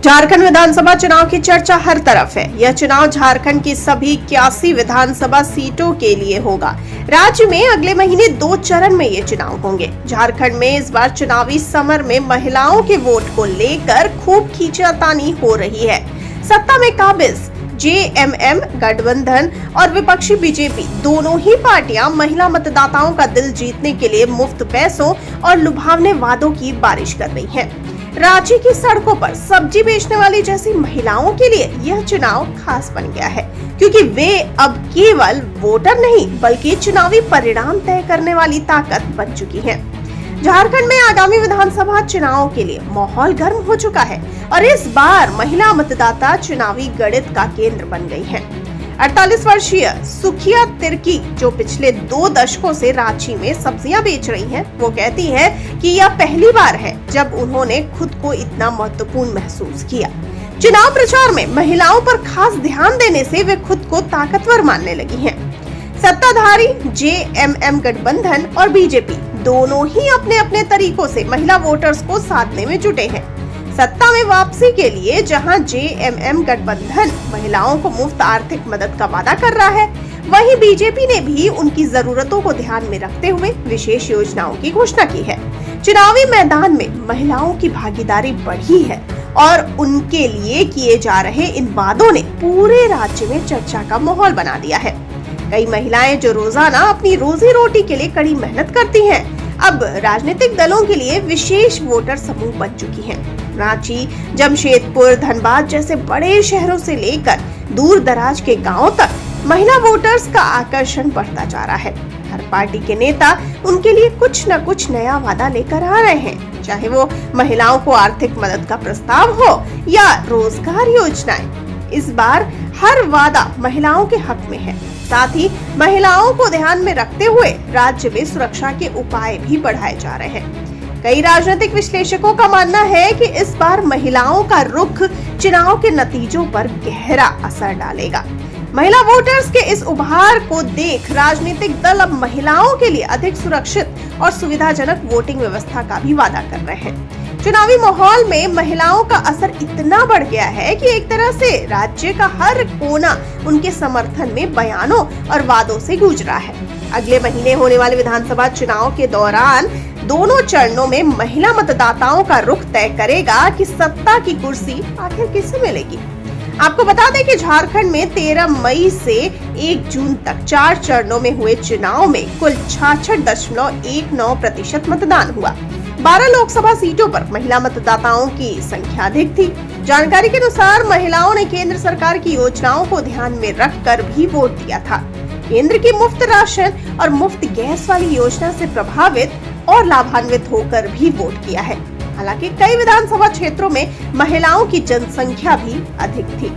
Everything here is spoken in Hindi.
झारखंड विधानसभा चुनाव की चर्चा हर तरफ है। यह चुनाव झारखंड की सभी 81 विधानसभा सीटों के लिए होगा। राज्य में अगले महीने 2 चरण में ये चुनाव होंगे। झारखंड में इस बार चुनावी समर में महिलाओं के वोट को लेकर खूब खींचातानी हो रही है। सत्ता में काबिज जेएमएम गठबंधन और विपक्षी बीजेपी दोनों ही पार्टियां महिला मतदाताओं का दिल जीतने के लिए मुफ्त पैसों और लुभावने वादों की बारिश कर रही हैं। रांची की सड़कों पर सब्जी बेचने वाली जैसी महिलाओं के लिए यह चुनाव खास बन गया है, क्योंकि वे अब केवल वोटर नहीं बल्कि चुनावी परिणाम तय करने वाली ताकत बन चुकी हैं। झारखंड में आगामी विधानसभा चुनाव के लिए माहौल गर्म हो चुका है और इस बार महिला मतदाता चुनावी गणित का केंद्र बन गई है। 48 वर्षीय सुखिया तिर्की, जो पिछले 2 दशकों से रांची में सब्जियां बेच रही हैं, वो कहती हैं कि यह पहली बार है जब उन्होंने खुद को इतना महत्वपूर्ण महसूस किया। चुनाव प्रचार में महिलाओं पर खास ध्यान देने से वे खुद को ताकतवर मानने लगी हैं। सत्ताधारी जेएमएम गठबंधन और बीजेपी दोनों ही अपने अपने तरीकों से महिला वोटर्स को साधने में जुटे हैं। सत्ता में वापसी के लिए जहां जेएमएम गठबंधन महिलाओं को मुफ्त आर्थिक मदद का वादा कर रहा है, वहीं बीजेपी ने भी उनकी जरूरतों को ध्यान में रखते हुए विशेष योजनाओं की घोषणा की है। चुनावी मैदान में महिलाओं की भागीदारी बढ़ी है और उनके लिए किए जा रहे इन वादों ने पूरे राज्य में चर्चा का माहौल बना दिया है। कई महिलाएं जो रोजाना अपनी रोजी रोटी के लिए कड़ी मेहनत करती हैं, अब राजनीतिक दलों के लिए विशेष वोटर समूह बन चुकी हैं। रांची, जमशेदपुर, धनबाद जैसे बड़े शहरों से लेकर दूर दराज के गांवों तक महिला वोटर्स का आकर्षण बढ़ता जा रहा है। हर पार्टी के नेता उनके लिए कुछ न कुछ नया वादा लेकर आ रहे हैं, चाहे वो महिलाओं को आर्थिक मदद का प्रस्ताव हो या रोजगार योजनाएं। इस बार हर वादा महिलाओं के हक में है। साथ ही महिलाओं को ध्यान में रखते हुए राज्य में सुरक्षा के उपाय भी बढ़ाए जा रहे हैं। कई राजनीतिक विश्लेषकों का मानना है कि इस बार महिलाओं का रुख चुनाव के नतीजों पर गहरा असर डालेगा। महिला वोटर्स के इस उभार को देख राजनीतिक दल अब महिलाओं के लिए अधिक सुरक्षित और सुविधाजनक वोटिंग व्यवस्था का भी वादा कर रहे हैं। चुनावी माहौल में महिलाओं का असर इतना बढ़ गया है कि एक तरह से राज्य का हर कोना उनके समर्थन में बयानों और वादों से गूंज रहा है। अगले महीने होने वाले विधानसभा चुनाव के दौरान दोनों चरणों में महिला मतदाताओं का रुख तय करेगा कि सत्ता की कुर्सी आखिर किसे मिलेगी। आपको बता दें कि झारखंड में 13 मई से 1 जून तक 4 चरणों में हुए चुनाव में कुल 66.19% मतदान हुआ। 12 लोकसभा सीटों पर महिला मतदाताओं की संख्या अधिक थी। जानकारी के अनुसार महिलाओं ने केंद्र सरकार की योजनाओं को ध्यान में रखकर भी वोट दिया था। केंद्र की मुफ्त राशन और मुफ्त गैस वाली योजना से प्रभावित और लाभान्वित होकर भी वोट किया है। हालांकि कई विधानसभा क्षेत्रों में महिलाओं की जनसंख्या भी अधिक थी।